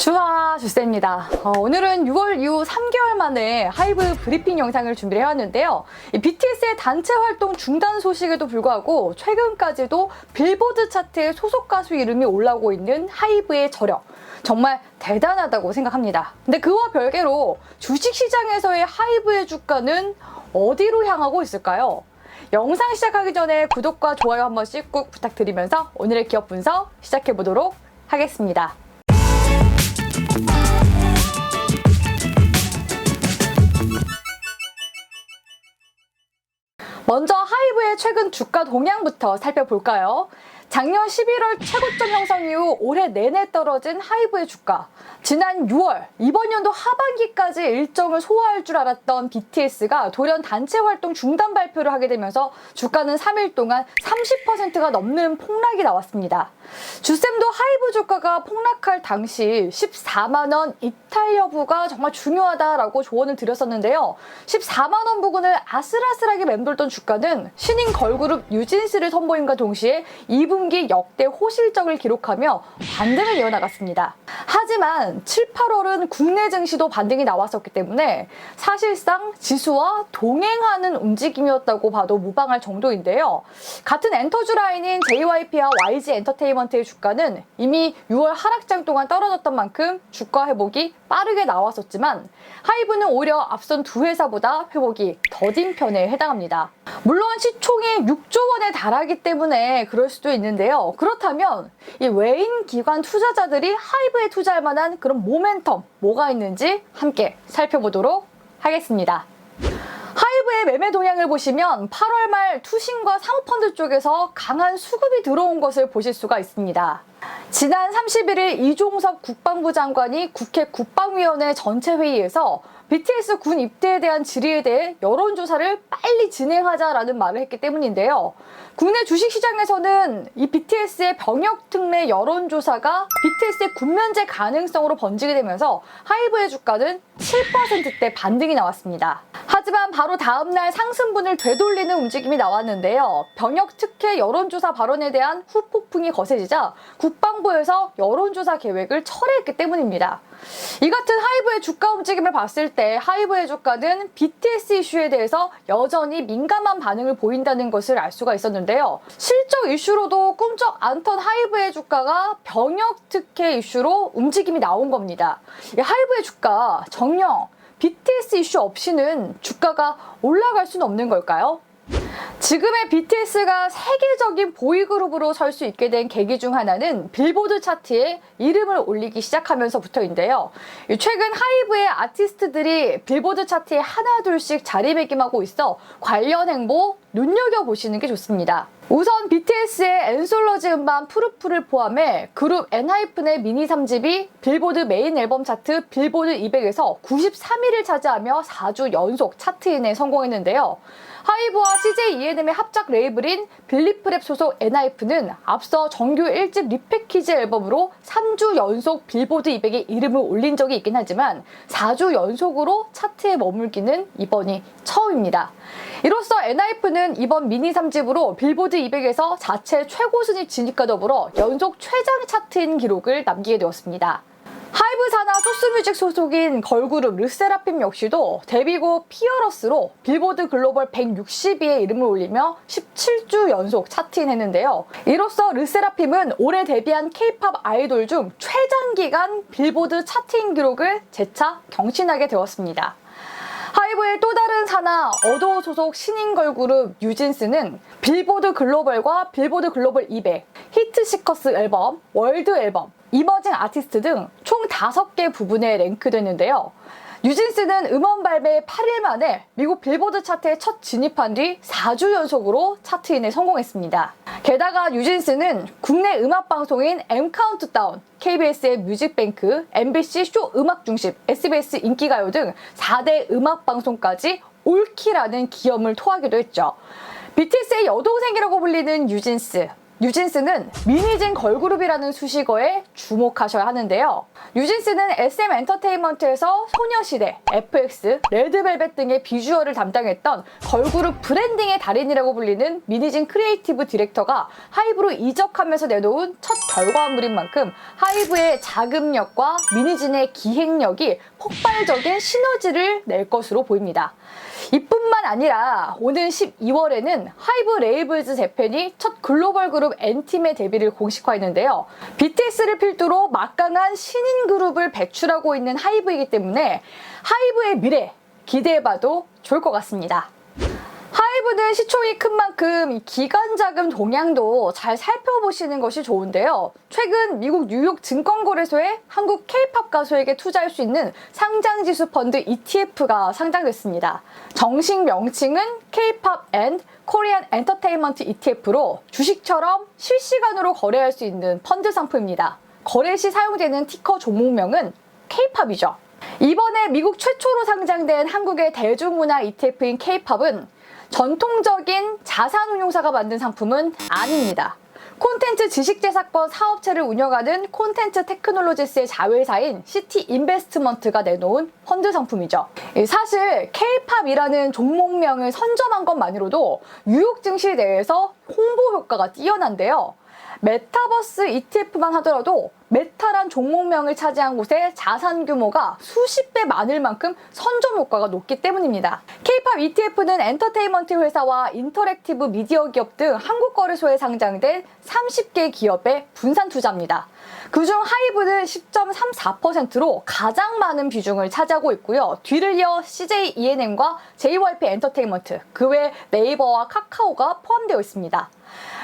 주하 주세입니다. 오늘은 6월 이후 3개월 만에 하이브 브리핑 영상을 준비를 해왔는데요. 이 BTS의 단체 활동 중단 소식에도 불구하고 최근까지도 빌보드 차트에 소속 가수 이름이 올라오고 있는 하이브의 저력, 정말 대단하다고 생각합니다. 근데 그와 별개로 주식시장에서의 하이브의 주가는 어디로 향하고 있을까요? 영상 시작하기 전에 구독과 좋아요 한 번씩 꼭 부탁드리면서 오늘의 기업 분석 시작해보도록 하겠습니다. 먼저 하이브의 최근 주가 동향부터 살펴볼까요? 작년 11월 최고점 형성 이후 올해 내내 떨어진 하이브의 주가. 지난 6월, 이번 연도 하반기까지 일정을 소화할 줄 알았던 BTS가 돌연 단체 활동 중단 발표를 하게 되면서 주가는 3일 동안 30%가 넘는 폭락이 나왔습니다. 주쌤도 하이브 주가가 폭락할 당시 14만 원 이탈 여부가 정말 중요하다라고 조언을 드렸었는데요. 14만 원 부근을 아슬아슬하게 맴돌던 주가는 신인 걸그룹 뉴진스를 선보임과 동시에 2분기 역대 호실적을 기록하며 반등을 이어나갔습니다. 하지만 7, 8월은 국내 증시도 반등이 나왔었기 때문에 사실상 지수와 동행하는 움직임이었다고 봐도 무방할 정도인데요. 같은 엔터주 라인인 JYP와 YG 엔터테인먼트의 주가는 이미 6월 하락장 동안 떨어졌던 만큼 주가 회복이 빠르게 나왔었지만 하이브는 오히려 앞선 두 회사보다 회복이 더딘 편에 해당합니다. 물론 시총이 6조 원에 달하기 때문에 그럴 수도 있는데요. 그렇다면 이 외인 기관 투자자들이 하이브에 투자할 만한 그런 모멘텀 뭐가 있는지 함께 살펴보도록 하겠습니다. 하이브의 매매 동향을 보시면 8월 말 투신과 사모펀드 쪽에서 강한 수급이 들어온 것을 보실 수가 있습니다. 지난 31일 이종섭 국방부 장관이 국회 국방위원회 전체 회의에서 BTS 군 입대에 대한 질의에 대해 여론조사를 빨리 진행하자라는 말을 했기 때문인데요. 국내 주식시장에서는 이 BTS의 병역 특례 여론조사가 BTS의 군면제 가능성으로 번지게 되면서 하이브의 주가는 7%대 반등이 나왔습니다. 하지만 바로 다음날 상승분을 되돌리는 움직임이 나왔는데요. 병역 특혜 여론조사 발언에 대한 후폭풍이 거세지자 국방부에서 여론조사 계획을 철회했기 때문입니다. 이 같은 하이브의 주가 움직임을 봤을 때 하이브의 주가는 BTS 이슈에 대해서 여전히 민감한 반응을 보인다는 것을 알 수가 있었는데요. 실적 이슈로도 꿈쩍 않던 하이브의 주가가 병역 특혜 이슈로 움직임이 나온 겁니다. 이 하이브의 주가 정녕 BTS 이슈 없이는 주가가 올라갈 수는 없는 걸까요? 지금의 BTS가 세계적인 보이그룹으로 설 수 있게 된 계기 중 하나는 빌보드 차트에 이름을 올리기 시작하면서부터인데요. 최근 하이브의 아티스트들이 빌보드 차트에 하나둘씩 자리매김하고 있어 관련 행보 눈여겨보시는 게 좋습니다. 우선 BTS의 엔솔러지 음반 프루프를 포함해 그룹 엔하이픈의 미니 3집이 빌보드 메인 앨범 차트 빌보드 200에서 93위를 차지하며 4주 연속 차트인에 성공했는데요. 하이브와 CJ E&M의 합작 레이블인 빌리프랩 소속 엔하이픈은 앞서 정규 1집 리패키지 앨범으로 3주 연속 빌보드 200에 이름을 올린 적이 있긴 하지만 4주 연속으로 차트에 머물기는 이번이 처음입니다. 이로써 엔하이픈은 이번 미니 3집으로 빌보드 200에서 자체 최고 순위 진입과 더불어 연속 최장 차트인 기록을 남기게 되었습니다. 하이브 산하 소스뮤직 소속인 걸그룹 르세라핌 역시도 데뷔곡 피어러스로 빌보드 글로벌 160위에 이름을 올리며 17주 연속 차트인했는데요. 이로써 르세라핌은 올해 데뷔한 K-팝 아이돌 중 최장기간 빌보드 차트인 기록을 재차 경신하게 되었습니다. 하이브의 또 다른 산하 어도어 소속 신인 걸그룹 뉴진스는 빌보드 글로벌과 빌보드 글로벌 200, 히트시커스 앨범, 월드 앨범, 이머징 아티스트 등 총 5개 부분에 랭크됐는데요. 뉴진스는 음원 발매 8일 만에 미국 빌보드 차트에 첫 진입한 뒤 4주 연속으로 차트인에 성공했습니다. 게다가 뉴진스는 국내 음악방송인 M카운트다운, KBS의 뮤직뱅크, MBC 쇼 음악중심, SBS 인기가요 등 4대 음악방송까지 올킬하는 기염을 토하기도 했죠. BTS의 여동생이라고 불리는 뉴진스. 뉴진스는 미니진 걸그룹이라는 수식어에 주목하셔야 하는데요. 뉴진스는 SM 엔터테인먼트에서 소녀시대, FX, 레드벨벳 등의 비주얼을 담당했던 걸그룹 브랜딩의 달인이라고 불리는 미니진 크리에이티브 디렉터가 하이브로 이적하면서 내놓은 첫 결과물인 만큼 하이브의 자금력과 미니진의 기획력이 폭발적인 시너지를 낼 것으로 보입니다. 이뿐만 아니라 오는 12월에는 하이브 레이블즈 재팬이 첫 글로벌 그룹 엔팀의 데뷔를 공식화했는데요. BTS를 필두로 막강한 신인 그룹을 배출하고 있는 하이브이기 때문에 하이브의 미래 기대해봐도 좋을 것 같습니다. 하이브는 시총이 큰 만큼 기관 자금 동향도 잘 살펴보시는 것이 좋은데요. 최근 미국 뉴욕 증권거래소에 한국 K-팝 가수에게 투자할 수 있는 상장지수 펀드 ETF가 상장됐습니다. 정식 명칭은 K-팝 앤 코리안 엔터테인먼트 ETF로 주식처럼 실시간으로 거래할 수 있는 펀드 상품입니다. 거래 시 사용되는 티커 종목명은 K-팝이죠. 이번에 미국 최초로 상장된 한국의 대중문화 ETF인 K-팝은 전통적인 자산운용사가 만든 상품은 아닙니다. 콘텐츠 지식재산권 사업체를 운영하는 콘텐츠 테크놀로지스의 자회사인 시티 인베스트먼트가 내놓은 펀드 상품이죠. 사실 K-팝이라는 종목명을 선점한 것만으로도 뉴욕 증시 내에서 홍보 효과가 뛰어난데요. 메타버스 ETF만 하더라도 메타란 종목명을 차지한 곳의 자산 규모가 수십 배 많을 만큼 선점 효과가 높기 때문입니다. K-팝 ETF는 엔터테인먼트 회사와 인터랙티브 미디어 기업 등 한국 거래소에 상장된 30개 기업의 분산 투자입니다. 그중 하이브는 10.34%로 가장 많은 비중을 차지하고 있고요. 뒤를 이어 CJ ENM과 JYP 엔터테인먼트, 그 외 네이버와 카카오가 포함되어 있습니다.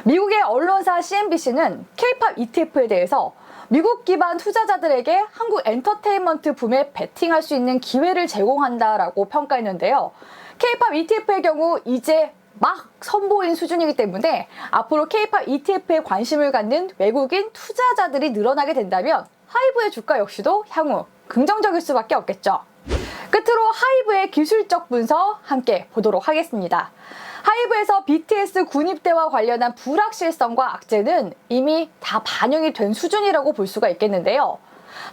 미국의 언론사 CNBC는 K-팝 ETF에 대해서 미국 기반 투자자들에게 한국 엔터테인먼트 붐에 베팅할 수 있는 기회를 제공한다라고 평가했는데요. K-팝 ETF의 경우 이제 막 선보인 수준이기 때문에 앞으로 K-팝 ETF에 관심을 갖는 외국인 투자자들이 늘어나게 된다면 하이브의 주가 역시도 향후 긍정적일 수밖에 없겠죠. 끝으로 하이브의 기술적 분석 함께 보도록 하겠습니다. 하이브에서 BTS 군입대와 관련한 불확실성과 악재는 이미 다 반영이 된 수준이라고 볼 수가 있겠는데요.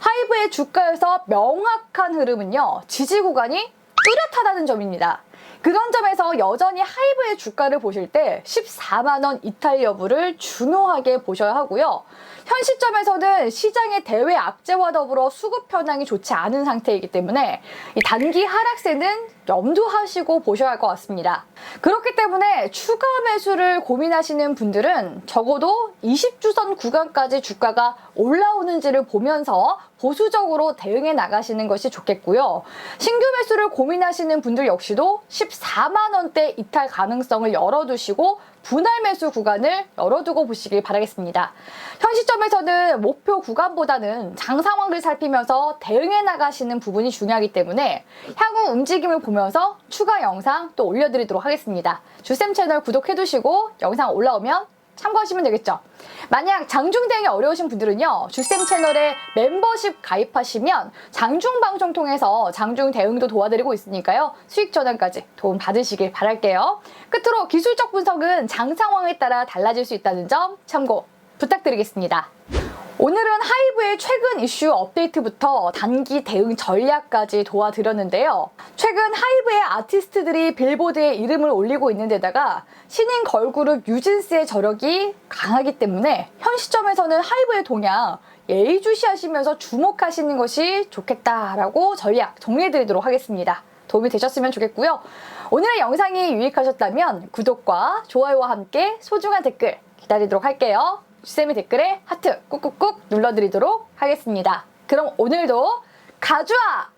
하이브의 주가에서 명확한 흐름은요, 지지 구간이 뚜렷하다는 점입니다. 그런 점에서 여전히 하이브의 주가를 보실 때 14만 원 이탈 여부를 중요하게 보셔야 하고요. 현 시점에서는 시장의 대외 악재와 더불어 수급 현황이 좋지 않은 상태이기 때문에 이 단기 하락세는 염두하시고 보셔야 할 것 같습니다. 그렇기 때문에 추가 매수를 고민하시는 분들은 적어도 20주선 구간까지 주가가 올라오는지를 보면서 보수적으로 대응해 나가시는 것이 좋겠고요. 신규 매수를 고민하시는 분들 역시도 14만 원대 이탈 가능성을 열어두시고 분할 매수 구간을 열어두고 보시길 바라겠습니다. 현 시점에서는 목표 구간보다는 장 상황을 살피면서 대응해 나가시는 부분이 중요하기 때문에 향후 움직임을 보면서 추가 영상 또 올려드리도록 하겠습니다. 주쌤 채널 구독해두시고 영상 올라오면 참고하시면 되겠죠. 만약 장중 대응이 어려우신 분들은요, 주쌤 채널에 멤버십 가입하시면 장중 방송 통해서 장중 대응도 도와드리고 있으니까요, 수익 전환까지 도움 받으시길 바랄게요. 끝으로 기술적 분석은 장 상황에 따라 달라질 수 있다는 점 참고 부탁드리겠습니다. 오늘은 하이브의 최근 이슈 업데이트부터 단기 대응 전략까지 도와드렸는데요. 최근 하이브의 아티스트들이 빌보드에 이름을 올리고 있는 데다가 신인 걸그룹 뉴진스의 저력이 강하기 때문에 현 시점에서는 하이브의 동향 예의주시하시면서 주목하시는 것이 좋겠다라고 전략 정리해드리도록 하겠습니다. 도움이 되셨으면 좋겠고요. 오늘의 영상이 유익하셨다면 구독과 좋아요와 함께 소중한 댓글 기다리도록 할게요. 주쌤의 댓글에 하트 꾹꾹꾹 눌러드리도록 하겠습니다. 그럼 오늘도 가주아!